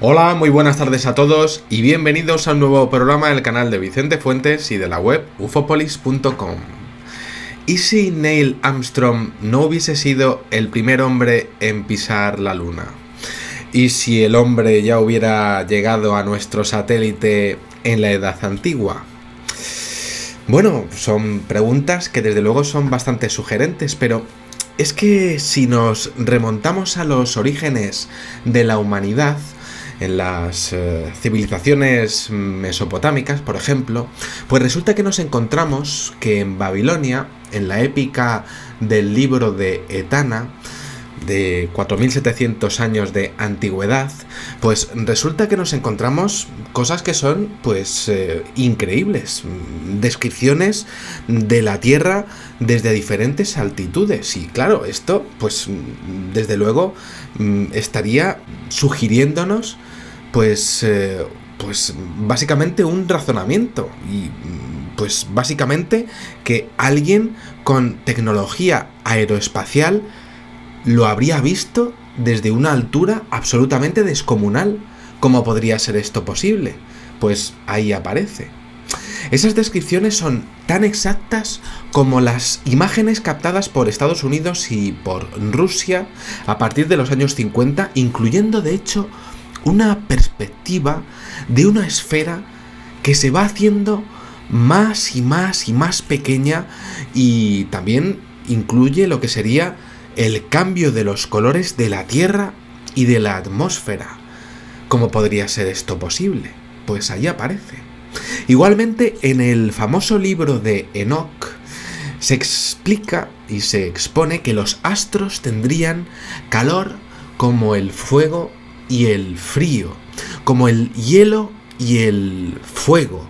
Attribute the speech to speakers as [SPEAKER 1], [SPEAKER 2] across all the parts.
[SPEAKER 1] Hola, muy buenas tardes a todos y bienvenidos a un nuevo programa del canal de Vicente Fuentes y de la web ufopolis.com. ¿Y si Neil Armstrong no hubiese sido el primer hombre en pisar la Luna? ¿Y si el hombre ya hubiera llegado a nuestro satélite en la Edad Antigua? Bueno, son preguntas que desde luego son bastante sugerentes, pero es que si nos remontamos a los orígenes de la humanidad, en las civilizaciones mesopotámicas, por ejemplo, pues resulta que nos encontramos que en Babilonia, en la épica del libro de Etana, de 4700 años de antigüedad, pues resulta que nos encontramos cosas que son pues increíbles, descripciones de la Tierra desde diferentes altitudes. Y claro, esto pues desde luego estaría sugiriéndonos pues básicamente un razonamiento y pues básicamente que alguien con tecnología aeroespacial lo habría visto desde una altura absolutamente descomunal. ¿Cómo podría ser esto posible? Pues ahí aparece. Esas descripciones son tan exactas como las imágenes captadas por Estados Unidos y por Rusia a partir de los años 50, incluyendo de hecho una perspectiva de una esfera que se va haciendo más y más y más pequeña, y también incluye lo que sería el cambio de los colores de la Tierra y de la atmósfera. ¿Cómo podría ser esto posible? Pues ahí aparece. Igualmente, en el famoso libro de Enoch se explica y se expone que los astros tendrían calor como el fuego y el frío, como el hielo y el fuego.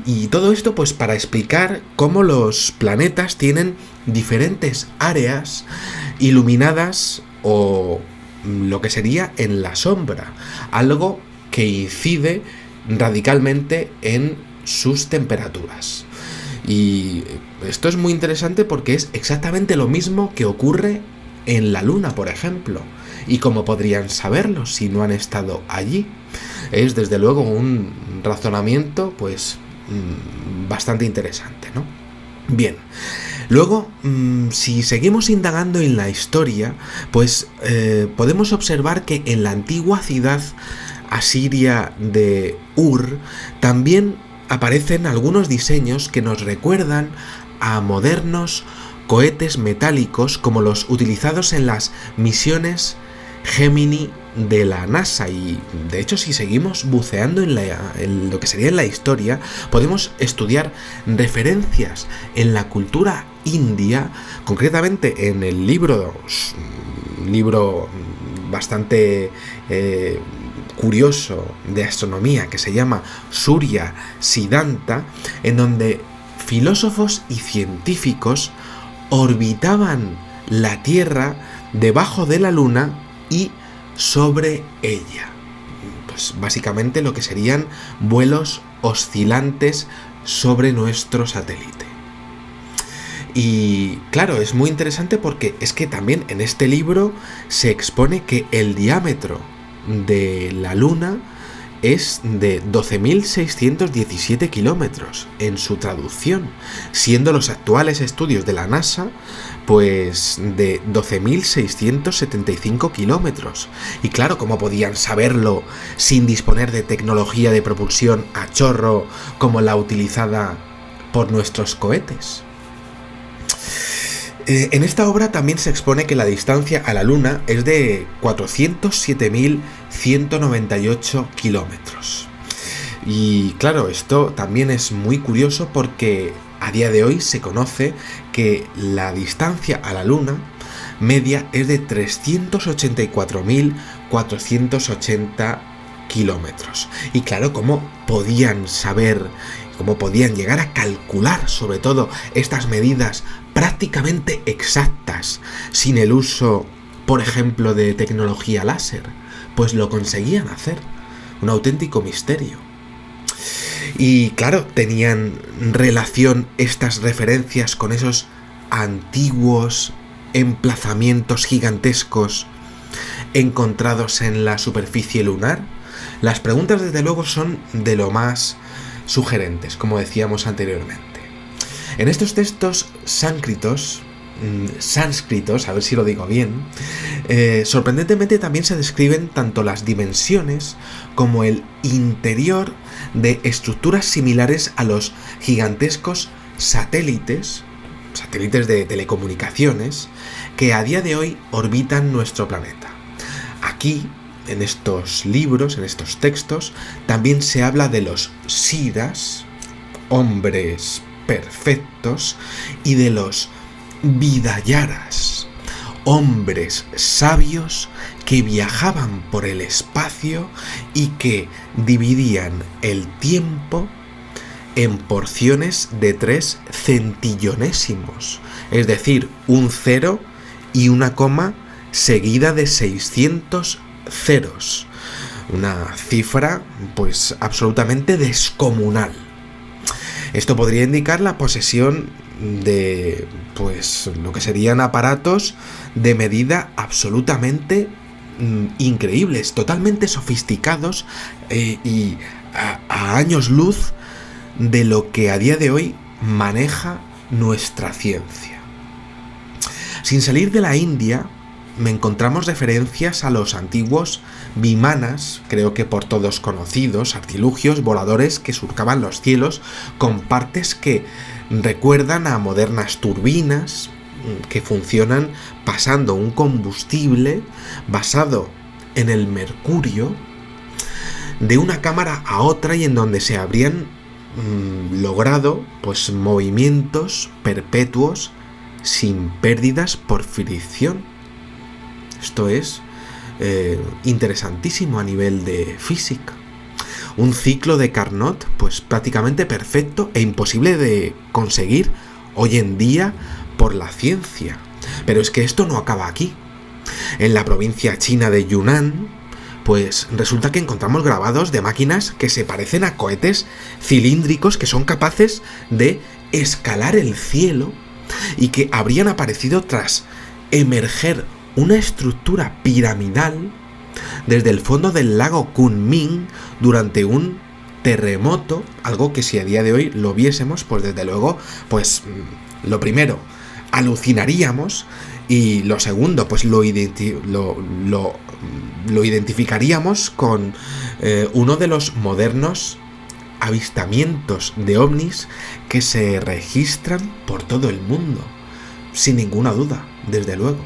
[SPEAKER 1] Y todo esto pues para explicar cómo los planetas tienen diferentes áreas iluminadas o lo que sería en la sombra, algo que incide radicalmente en sus temperaturas. Y esto es muy interesante porque es exactamente lo mismo que ocurre en la Luna, por ejemplo. ¿Y cómo podrían saberlo si no han estado allí? Es desde luego un razonamiento pues bastante interesante, ¿no? Bien, luego si seguimos indagando en la historia, pues podemos observar que en la antigua ciudad asiria de Ur también aparecen algunos diseños que nos recuerdan a modernos cohetes metálicos como los utilizados en las misiones Gemini de la NASA. Y de hecho, si seguimos buceando en lo que sería en la historia, podemos estudiar referencias en la cultura india, concretamente en el libro bastante curioso de astronomía que se llama Surya Siddhanta, en donde filósofos y científicos orbitaban la Tierra debajo de la Luna y sobre ella. Pues básicamente lo que serían vuelos oscilantes sobre nuestro satélite. Y claro, es muy interesante porque es que también en este libro se expone que el diámetro de la Luna es de 12.617 kilómetros en su traducción, siendo los actuales estudios de la NASA pues de 12.675 kilómetros. Y claro, ¿cómo podían saberlo sin disponer de tecnología de propulsión a chorro como la utilizada por nuestros cohetes? En esta obra también se expone que la distancia a la Luna es de 407.198 kilómetros. Y claro, esto también es muy curioso porque a día de hoy se conoce que la distancia a la Luna media es de 384.480 kilómetros. Y claro, ¿cómo podían saber, cómo podían llegar a calcular sobre todo estas medidas prácticamente exactas sin el uso, por ejemplo, de tecnología láser? Pues lo conseguían hacer. Un auténtico misterio. Y claro, tenían relación estas referencias con esos antiguos emplazamientos gigantescos encontrados en la superficie lunar. Las preguntas, desde luego, son de lo más sugerentes, como decíamos anteriormente. En estos textos sánscritos, a ver si lo digo bien, sorprendentemente también se describen tanto las dimensiones como el interior de estructuras similares a los gigantescos satélites de telecomunicaciones que a día de hoy orbitan nuestro planeta. Aquí, en estos libros, en estos textos, también se habla de los Siddhas, hombres perfectos, y de los Vidayaras, hombres sabios que viajaban por el espacio y que dividían el tiempo en porciones de 3 centillonésimos, es decir, un 0 y una coma seguida de 600 ceros. Una cifra, pues, absolutamente descomunal. Esto podría indicar la posesión de, pues, lo que serían aparatos de medida absolutamente increíbles, totalmente sofisticados y a años luz de lo que a día de hoy maneja nuestra ciencia. Sin salir de la India, encontramos referencias a los antiguos vimanas, creo que por todos conocidos, artilugios voladores que surcaban los cielos con partes que recuerdan a modernas turbinas que funcionan pasando un combustible basado en el mercurio de una cámara a otra, y en donde se habrían logrado, pues, movimientos perpetuos sin pérdidas por fricción. Esto es interesantísimo a nivel de física. Un ciclo de Carnot, pues, prácticamente perfecto e imposible de conseguir hoy en día por la ciencia. Pero es que esto no acaba aquí. En la provincia china de Yunnan, pues resulta que encontramos grabados de máquinas que se parecen a cohetes cilíndricos que son capaces de escalar el cielo y que habrían aparecido tras emerger una estructura piramidal desde el fondo del lago Kunming durante un terremoto, algo que si a día de hoy lo viésemos, pues desde luego, pues lo primero, alucinaríamos, y lo segundo, pues lo identificaríamos con uno de los modernos avistamientos de ovnis que se registran por todo el mundo, sin ninguna duda, desde luego.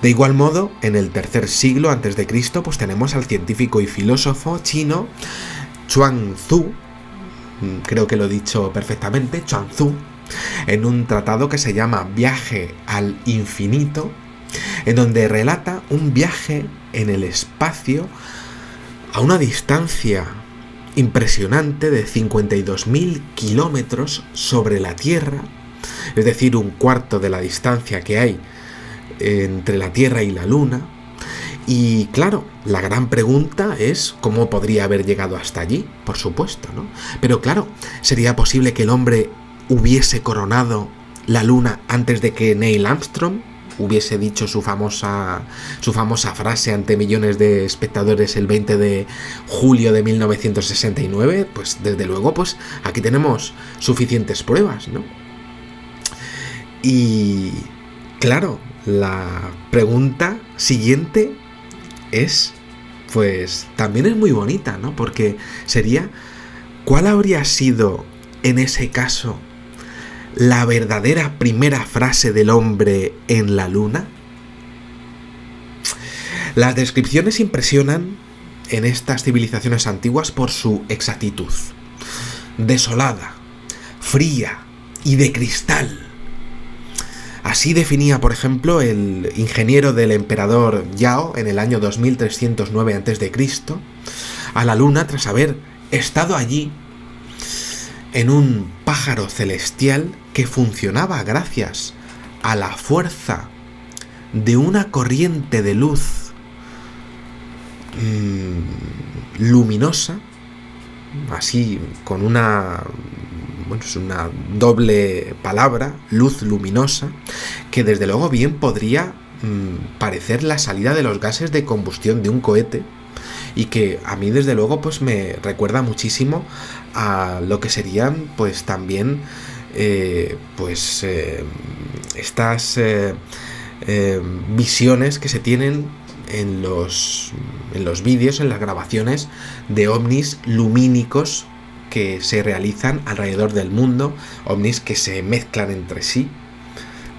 [SPEAKER 1] De igual modo, en el tercer siglo a.C., pues tenemos al científico y filósofo chino Chuang-Tzu, creo que lo he dicho perfectamente, Chuang-Tzu, en un tratado que se llama Viaje al Infinito, en donde relata un viaje en el espacio a una distancia impresionante de 52.000 kilómetros sobre la Tierra, es decir, un cuarto de la distancia que hay entre la Tierra y la Luna. Y claro, la gran pregunta es cómo podría haber llegado hasta allí, por supuesto, ¿no? Pero claro, ¿sería posible que el hombre hubiese coronado la Luna antes de que Neil Armstrong hubiese dicho su famosa frase ante millones de espectadores el 20 de julio de 1969? Pues desde luego, pues aquí tenemos suficientes pruebas, ¿no? Y claro, la pregunta siguiente es, pues también es muy bonita, ¿no? Porque sería, ¿cuál habría sido en ese caso la verdadera primera frase del hombre en la Luna? Las descripciones impresionan en estas civilizaciones antiguas por su exactitud. Desolada, fría y de cristal. Así definía, por ejemplo, el ingeniero del emperador Yao en el año 2309 a.C. a la Luna tras haber estado allí en un pájaro celestial que funcionaba gracias a la fuerza de una corriente de luz luminosa, así con una doble palabra, luz luminosa, que desde luego bien podría parecer la salida de los gases de combustión de un cohete, y que a mí desde luego pues me recuerda muchísimo a lo que serían pues también estas visiones que se tienen en los vídeos, en las grabaciones de ovnis lumínicos que se realizan alrededor del mundo, ovnis que se mezclan entre sí,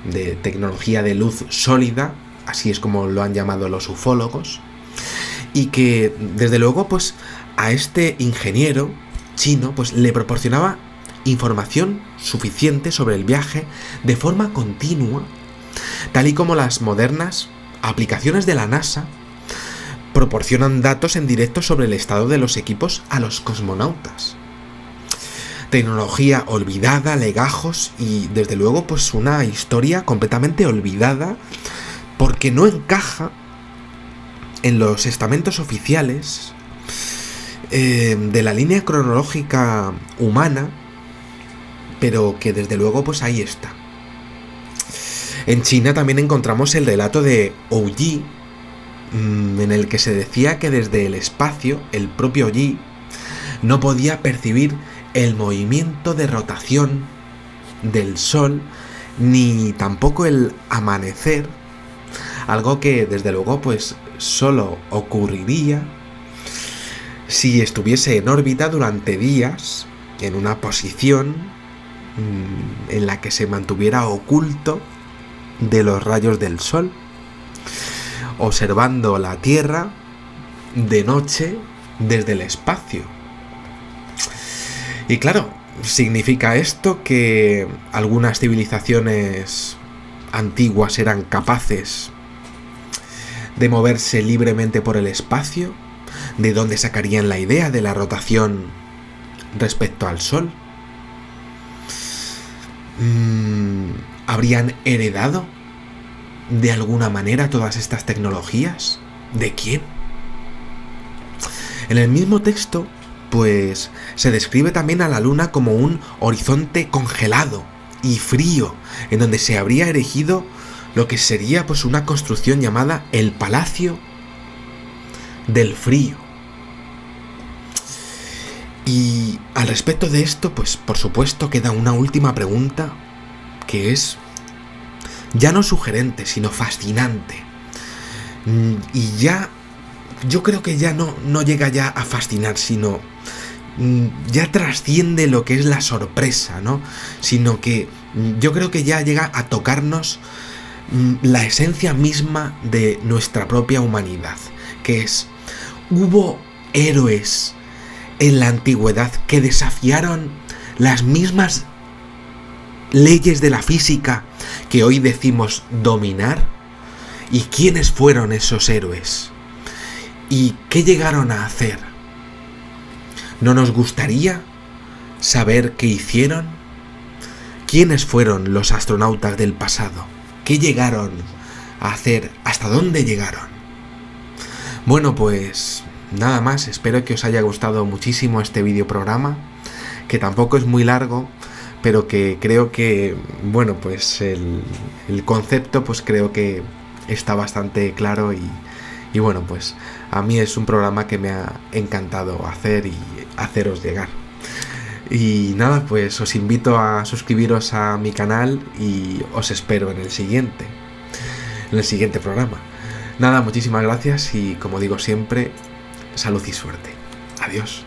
[SPEAKER 1] de tecnología de luz sólida, así es como lo han llamado los ufólogos, y que desde luego pues a este ingeniero chino pues le proporcionaba información suficiente sobre el viaje de forma continua, tal y como las modernas aplicaciones de la NASA proporcionan datos en directo sobre el estado de los equipos a los cosmonautas. Tecnología olvidada, legajos y desde luego pues una historia completamente olvidada porque no encaja en los estamentos oficiales de la línea cronológica humana, pero que desde luego pues ahí está. En China también encontramos el relato de Hou Yi, en el que se decía que desde el espacio el propio Yi no podía percibir el movimiento de rotación del Sol ni tampoco el amanecer, algo que desde luego pues solo ocurriría si estuviese en órbita durante días en una posición en la que se mantuviera oculto de los rayos del Sol, observando la Tierra de noche desde el espacio. Y claro, significa esto que algunas civilizaciones antiguas eran capaces de moverse libremente por el espacio. ¿De dónde sacarían la idea de la rotación respecto al Sol? ¿Habrían heredado de alguna manera todas estas tecnologías? ¿De quién? En el mismo texto, pues, se describe también a la Luna como un horizonte congelado y frío, en donde se habría erigido lo que sería pues una construcción llamada el Palacio del Frío. Y al respecto de esto, pues por supuesto queda una última pregunta que es ya no sugerente, sino fascinante. Y ya, yo creo que ya no llega ya a fascinar, sino ya trasciende lo que es la sorpresa, ¿no? Sino que yo creo que ya llega a tocarnos la esencia misma de nuestra propia humanidad, que es, ¿hubo héroes en la antigüedad que desafiaron las mismas leyes de la física que hoy decimos dominar? ¿Y quiénes fueron esos héroes? ¿Y qué llegaron a hacer? ¿No nos gustaría saber qué hicieron? ¿Quiénes fueron los astronautas del pasado? ¿Qué llegaron a hacer? ¿Hasta dónde llegaron? Bueno, pues nada más, espero que os haya gustado muchísimo este videoprograma, que tampoco es muy largo, pero que creo que, bueno, pues el concepto pues creo que está bastante claro y bueno, pues a mí es un programa que me ha encantado hacer y haceros llegar. Y nada, pues os invito a suscribiros a mi canal y os espero en el siguiente programa. Nada, muchísimas gracias y como digo siempre, salud y suerte. Adiós.